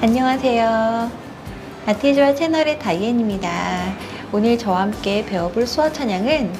안녕하세요. 나태주와 채널의 다이앤입니다. 오늘 저와 함께 배워볼 수어 찬양은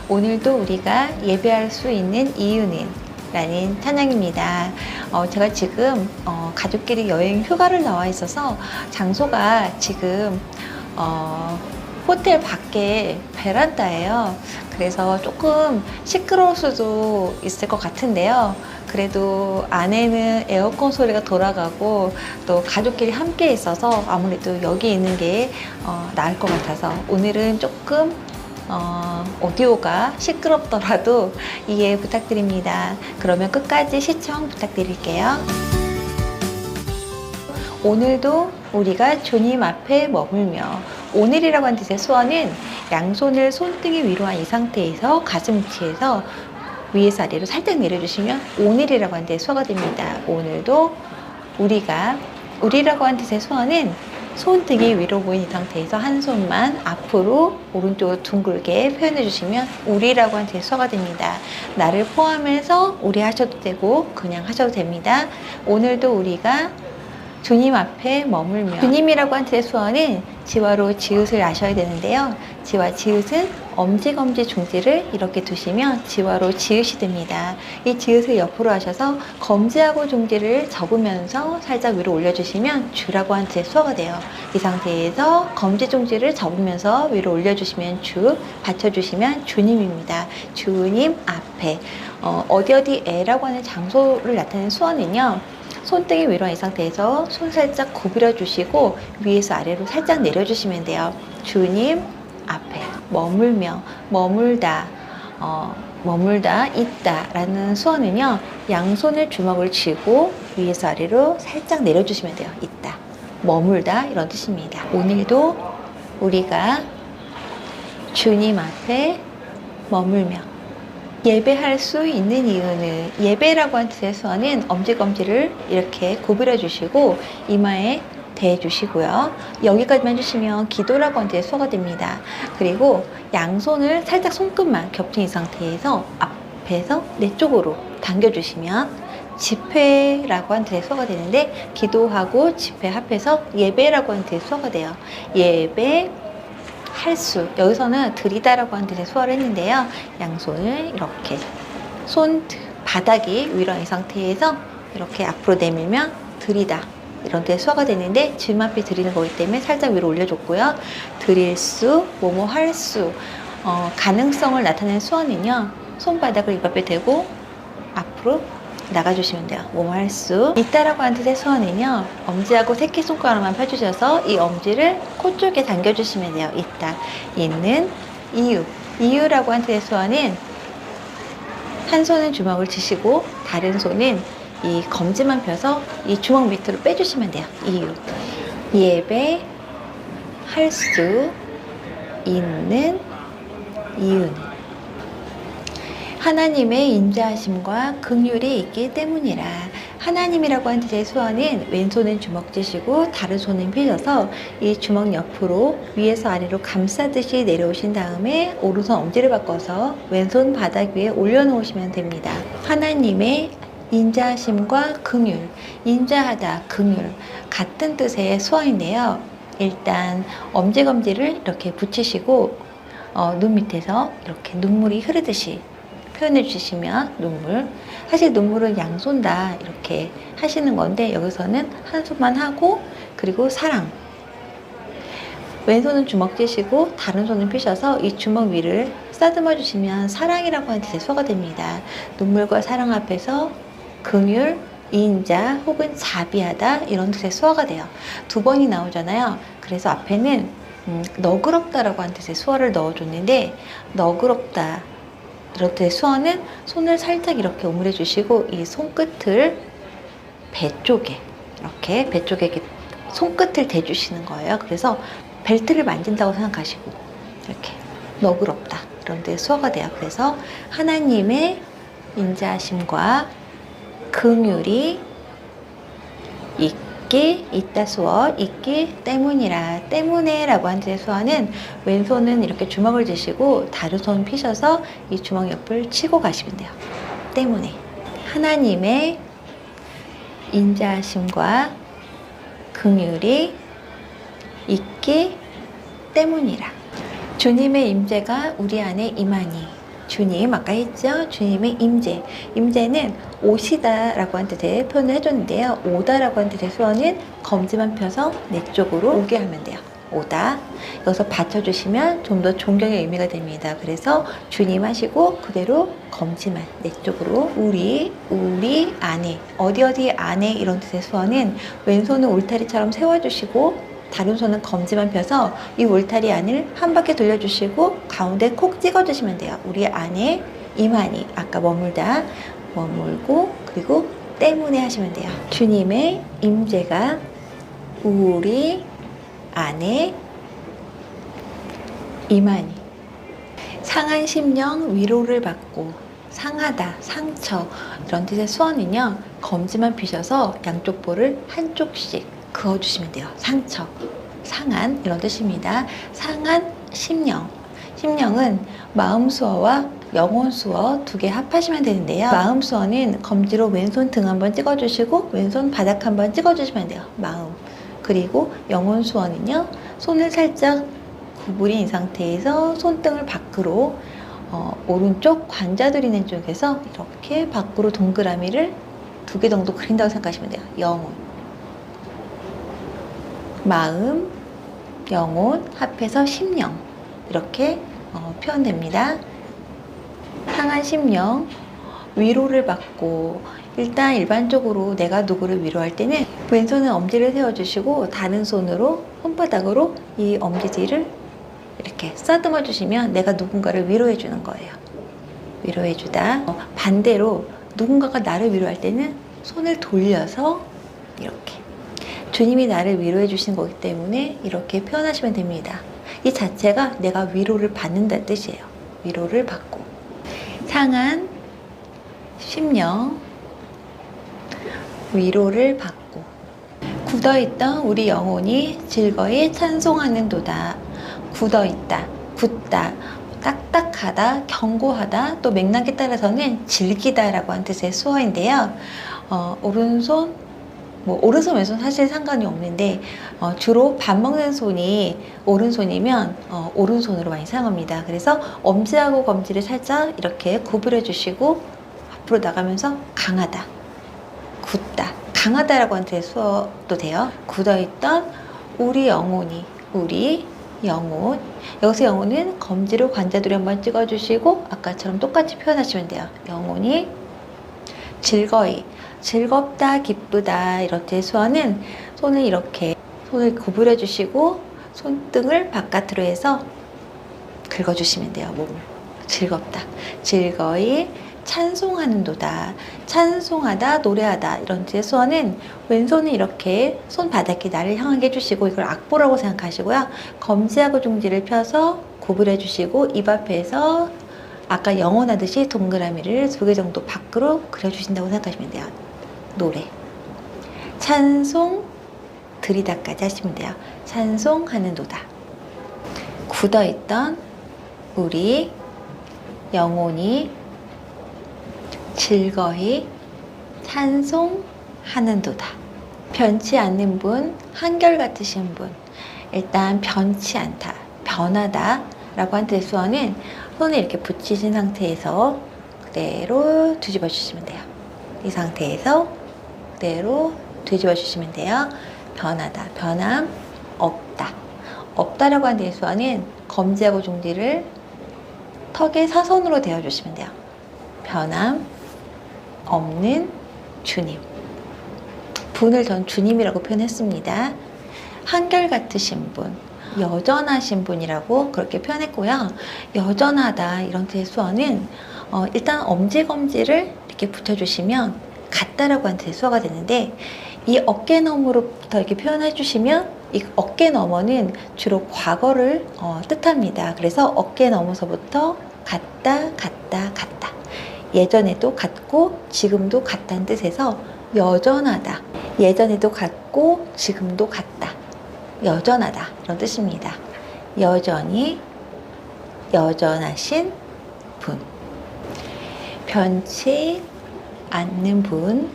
오늘도 우리가 예배할 수 있는 이유는 라는 찬양입니다. 제가 지금 가족끼리 여행 휴가를 나와 있어서 장소가 지금 호텔 밖에 베란다예요. 그래서 조금 시끄러울 수도 있을 것 같은데요. 그래도 안에는 에어컨 소리가 돌아가고 또 가족끼리 함께 있어서 아무래도 여기 있는 게 나을 것 같아서 오늘은 조금 오디오가 시끄럽더라도 이해 부탁드립니다. 그러면 끝까지 시청 부탁드릴게요. 오늘도 우리가 주님 앞에 머물며, 오늘이라고 한 뜻의 수어는 양손을 손등이 위로 한 이 상태에서 가슴 위치에서 위에서 아래로 살짝 내려주시면 오늘이라고 한 뜻의 수어가 됩니다. 오늘도 우리라고 한 뜻의 수어는 손등이 위로 보인 이 상태에서 한 손만 앞으로 오른쪽으로 둥글게 표현해 주시면 우리라고 한 뜻의 수어가 됩니다. 나를 포함해서 우리 하셔도 되고 그냥 하셔도 됩니다. 오늘도 우리가 주님 앞에 머물며, 주님이라고 한 뜻의 수어는 지와로 지읒을 아셔야 되는데요. 지와 지읒은 엄지검지 중지를 이렇게 두시면 지와로 지읒이 됩니다. 이 지읒을 옆으로 하셔서 검지하고 중지를 접으면서 살짝 위로 올려주시면 주라고 한 뜻의 수어가 돼요. 이 상태에서 검지 중지를 접으면서 위로 올려주시면 주, 받쳐주시면 주님입니다. 주님 앞에. 어디에라고 하는 장소를 나타내는 수어는요, 손등이 위로 한 이 상태에서 손 살짝 구부려 주시고 위에서 아래로 살짝 내려주시면 돼요. 주님 앞에 머물며, 머물다, 있다 라는 수어는요, 양손을 주먹을 쥐고 위에서 아래로 살짝 내려주시면 돼요. 있다, 머물다 이런 뜻입니다. 오늘도 우리가 주님 앞에 머물며 예배할 수 있는 이유는, 예배라고 한 뜻의 수어는 엄지검지를 이렇게 구부려 주시고 이마에 대 주시고요. 여기까지만 주시면 기도라고 한 뜻의 수어가 됩니다. 그리고 양손을 살짝 손끝만 겹친 이 상태에서 앞에서 내 쪽으로 당겨주시면 집회라고 한 뜻의 수어가 되는데, 기도하고 집회 합해서 예배라고 한 뜻의 수어가 돼요. 예배 할수, 여기서는 드리다라고 하는 뜻의 수어를 했는데요. 양손을 이렇게 손 바닥이 위로 이 상태에서 이렇게 앞으로 내밀면 드리다 이런 뜻의 수어가 되는데, 주님 앞에 드리는 거기 때문에 살짝 위로 올려줬고요. 드릴 수, 뭐뭐 할 수, 가능성을 나타내는 수어는요, 손바닥을 입 앞에 대고 앞으로 나가주시면 돼요. 뭐뭐 할 수. 있다라고 하는 뜻의 수어는요, 엄지하고 새끼손가락만 펴주셔서 이 엄지를 코 쪽에 당겨주시면 돼요. 있다, 있는, 이유. 이유라고 하는 뜻의 수어는 한 손은 주먹을 쥐시고 다른 손은 이 검지만 펴서 이 주먹 밑으로 빼주시면 돼요. 이유. 예배 할 수 있는 이유는 하나님의 인자하심과 긍휼이 있기 때문이라. 하나님이라고 하는 뜻의 수어는 왼손은 주먹 쥐시고 다른 손은 펴셔서 이 주먹 옆으로 위에서 아래로 감싸듯이 내려오신 다음에 오른손 엄지를 바꿔서 왼손 바닥 위에 올려놓으시면 됩니다. 하나님의 인자하심과 긍휼, 인자하다, 긍휼 같은 뜻의 수어인데요. 일단 엄지검지를 이렇게 붙이시고 눈 밑에서 이렇게 눈물이 흐르듯이 표현해 주시면 눈물, 사실 눈물은 양손 다 이렇게 하시는 건데 여기서는 한 손만 하고, 그리고 사랑, 왼손은 주먹 쥐시고 다른 손은 펴셔서 이 주먹 위를 쓰다듬어 주시면 사랑이라고 하는 뜻의 수어가 됩니다. 눈물과 사랑 앞에서 긍휼, 인자 혹은 자비하다 이런 뜻의 수어가 돼요. 두 번이 나오잖아요. 그래서 앞에는 너그럽다라고 하는 뜻의 수어를 넣어줬는데, 너그럽다 이럴 때 수어는 손을 살짝 이렇게 오므려 주시고 이 손끝을 배 쪽에 이렇게 손끝을 대주시는 거예요. 그래서 벨트를 만진다고 생각하시고 이렇게 너그럽다 이런 데 수어가 돼요. 그래서 하나님의 인자하심과 긍휼이 있다 수어, 있기 때문이라. 때문에 라고 하는 뜻의 수어는 왼손은 이렇게 주먹을 쥐시고 다른 손 펴셔서 이 주먹 옆을 치고 가시면 돼요. 때문에. 하나님의 인자하심과 긍휼이 있기 때문이라. 주님의 임재가 우리 안에 임하니. 주님, 아까 했죠? 주님의 임재. 임재는 오시다라고 하는 뜻의 표현을 해줬는데요. 오다라고 하는 뜻의 수어는 검지만 펴서 내 쪽으로 오게 하면 돼요. 오다. 여기서 받쳐주시면 좀 더 존경의 의미가 됩니다. 그래서 주님 하시고 그대로 검지만 내 쪽으로 우리 안에 어디 안에 이런 뜻의 수어는 왼손은 울타리처럼 세워주시고 다른 손은 검지만 펴서 이 울타리 안을 한 바퀴 돌려주시고 가운데 콕 찍어주시면 돼요. 우리 안에 임하니. 아까 머물다 머물고 그리고 때문에 하시면 돼요. 주님의 임재가 우리 안에 임하니. 상한 심령 위로를 받고. 상하다, 상처 이런 뜻의 수어는요. 검지만 피셔서 양쪽 볼을 한쪽씩 그어주시면 돼요. 상처, 상한 이런 뜻입니다. 상한 심령. 심령은 마음 수어와 영혼 수어 두 개 합하시면 되는데요. 마음 수어는 검지로 왼손 등 한번 찍어주시고 왼손 바닥 한번 찍어주시면 돼요. 마음. 그리고 영혼 수어는요. 손을 살짝 구부린 이 상태에서 손등을 밖으로 오른쪽 관자들 있는 쪽에서 이렇게 밖으로 동그라미를 두 개 정도 그린다고 생각하시면 돼요. 영혼. 마음, 영혼 합해서 심령 이렇게 표현됩니다. 상한 심령 위로를 받고. 일단 일반적으로 내가 누구를 위로할 때는 왼손은 엄지를 세워주시고 다른 손으로 손바닥으로 이 엄지질을 이렇게 쓰다듬어 주시면 내가 누군가를 위로해 주는 거예요. 위로해 주다. 반대로 누군가가 나를 위로할 때는 손을 돌려서 이렇게 주님이 나를 위로해 주신 거기 때문에 이렇게 표현하시면 됩니다. 이 자체가 내가 위로를 받는다는 뜻이에요. 위로를 받고. 상한 심령 위로를 받고. 굳어있던 우리 영혼이 즐거이 찬송하는도다. 굳어있다, 굳다, 딱딱하다, 견고하다, 또 맥락에 따라서는 질기다라고 하는 뜻의 수어인데요. 오른손, 오른손 왼손 사실 상관이 없는데 주로 밥 먹는 손이 오른손이면 오른손으로 많이 사용합니다. 그래서 엄지하고 검지를 살짝 이렇게 구부려 주시고 앞으로 나가면서 강하다, 굳다, 강하다라고 하는 뜻의 수어도 돼요. 굳어있던 우리 영혼이, 우리 영혼. 여기서 영혼은 검지로 관자돌이 한번 찍어주시고 아까처럼 똑같이 표현하시면 돼요. 영혼이 즐거이, 즐겁다, 기쁘다 이런 뜻의 수어는 손을 이렇게 손을 구부려 주시고 손등을 바깥으로 해서 긁어주시면 돼요. 몸을. 즐겁다, 즐거이 찬송하는도다. 찬송하다, 노래하다 이런 뜻의 수어는 왼손은 이렇게 손바닥이 나를 향하게 해주시고 이걸 악보라고 생각하시고요. 검지하고 중지를 펴서 구부려 주시고 입 앞에서 아까 영원하듯이 동그라미를 두 개 정도 밖으로 그려주신다고 생각하시면 돼요. 노래. 찬송 드리다까지 하시면 돼요. 찬송하는도다. 굳어있던 우리 영혼이 즐거이 찬송하는도다. 변치 않는 분, 한결같으신 분. 일단 변치 않다, 변하다 라고 한 뜻의 수어는 손을 이렇게 붙이신 상태에서 그대로 뒤집어 주시면 돼요. 이 상태에서 그대로 뒤집어 주시면 돼요. 변하다, 변함 없다. 없다라고 하는 뜻의 수어는 검지하고 중지를 턱에 사선으로 대어주시면 돼요. 변함 없는 주님. 분을 전 주님이라고 표현했습니다. 한결같으신 분, 여전하신 분이라고 그렇게 표현했고요. 여전하다 이런 뜻의 수어는 일단 엄지검지를 이렇게 붙여주시면 같다라고 하는 뜻의 수어가 되는데 이 어깨 너머로부터 이렇게 표현해 주시면 이 어깨 너머는 주로 과거를 뜻합니다. 그래서 어깨 너머서부터 같다, 같다, 같다. 예전에도 같고 지금도 같다는 뜻에서 여전하다. 예전에도 같고 지금도 같다. 여전하다 이런 뜻입니다. 여전히 여전하신 분. 변치 않는 분.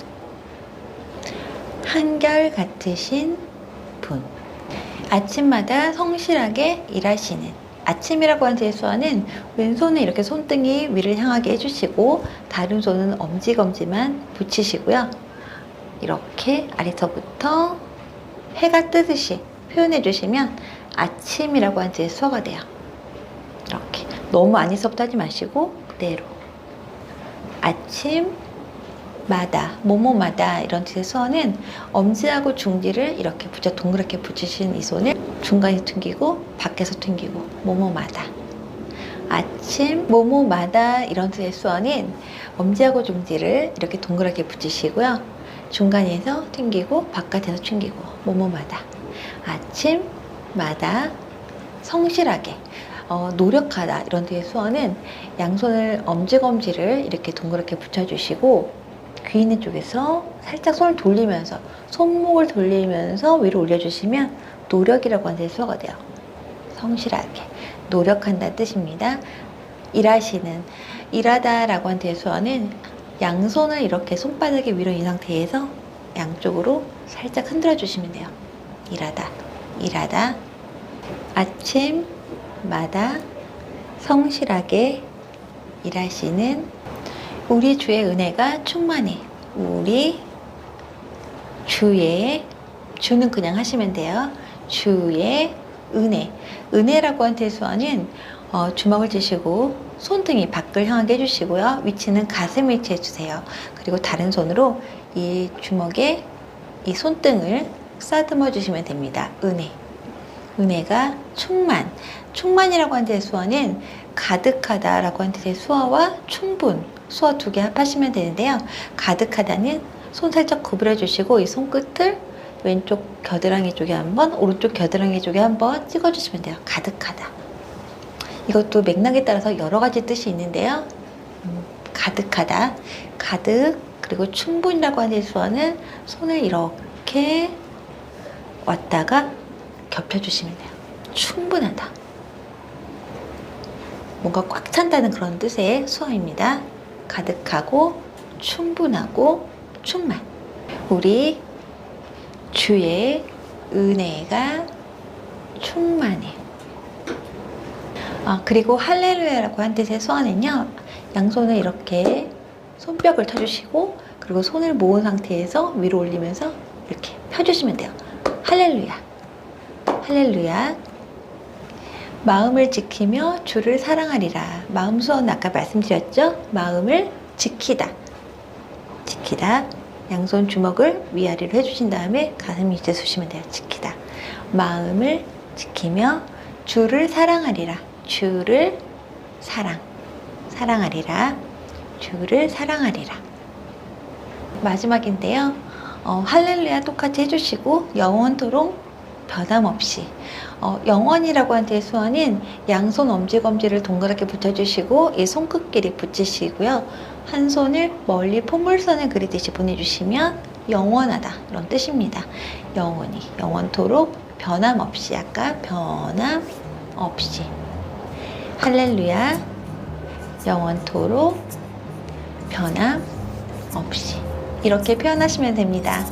한결같으신 분. 아침마다 성실하게 일하시는. 아침이라고 하는 제수어는 왼손은 이렇게 손등이 위를 향하게 해주시고 다른 손은 엄지검지만 붙이시고요. 이렇게 아래서부터 해가 뜨듯이 표현해 주시면 아침이라고 하는 제수어가 돼요. 이렇게 너무 아니서부터 하지 마시고 그대로 아침마다, 뭐뭐마다 이런 제수어는 엄지하고 중지를 이렇게 동그랗게 붙이신 이 손을 중간에 튕기고 밖에서 튕기고 뭐뭐마다. 아침, 뭐뭐마다 이런 제수어는 엄지하고 중지를 이렇게 동그랗게 붙이시고요. 중간에서 튕기고 바깥에서 튕기고 뭐뭐마다. 아침마다 성실하게 노력하다 이런 뒤의 수어는 양손을 엄지검지를 이렇게 동그랗게 붙여주시고 귀 있는 쪽에서 살짝 손을 돌리면서 손목을 돌리면서 위로 올려주시면 노력이라고 하는 데의 수어가 돼요. 성실하게 노력한다는 뜻입니다. 일하시는, 일하다 라고 하는 데의 수어는 양손을 이렇게 손바닥이 위로 이 상태에서 양쪽으로 살짝 흔들어 주시면 돼요. 일하다, 일하다. 아침마다 성실하게 일하시는 우리 주의 은혜가 충만해. 우리 주의, 주는 그냥 하시면 돼요. 주의 은혜. 은혜라고 하는 대수어는 주먹을 쥐시고 손등이 밖을 향하게 해주시고요. 위치는 가슴 위치 해주세요. 그리고 다른 손으로 이 주먹에 이 손등을 쓰다듬어 주시면 됩니다. 은혜. 은혜가 충만. 충만이라고 하는 대수어는 가득하다라고 하는 뜻의 수어와 충분. 수어 두 개 합하시면 되는데요. 가득하다는 손 살짝 구부려 주시고 이 손끝을 왼쪽 겨드랑이 쪽에 한번, 오른쪽 겨드랑이 쪽에 한번 찍어 주시면 돼요. 가득하다. 이것도 맥락에 따라서 여러 가지 뜻이 있는데요. 가득하다, 가득, 그리고 충분이라고 하는 수어는 손을 이렇게 왔다가 겹쳐주시면 돼요. 충분하다. 뭔가 꽉 찬다는 그런 뜻의 수어입니다. 가득하고 충분하고 충만. 우리 주의 은혜가 충만해. 그리고 할렐루야라고 한 뜻의 수어는요. 양손을 이렇게 손뼉을 쳐주시고 그리고 손을 모은 상태에서 위로 올리면서 이렇게 펴주시면 돼요. 할렐루야. 할렐루야. 마음을 지키며 주를 사랑하리라. 마음 수어는 아까 말씀드렸죠? 마음을 지키다. 지키다. 양손 주먹을 위아래로 해주신 다음에 가슴 밑에 두시면 돼요. 지키다. 마음을 지키며 주를 사랑하리라. 주를 사랑하리라. 주를 사랑하리라. 마지막인데요. 할렐루야 똑같이 해주시고 영원토록 변함없이. 영원이라고 하는 대수어는 양손 엄지검지를 동그랗게 붙여주시고 이 손끝끼리 붙이시고요. 한 손을 멀리 포물선을 그리듯이 보내주시면 영원하다 이런 뜻입니다. 영원히, 영원토록 변함없이. 아까 변함없이. 할렐루야. 영원토록 변함없이. 이렇게 표현하시면 됩니다.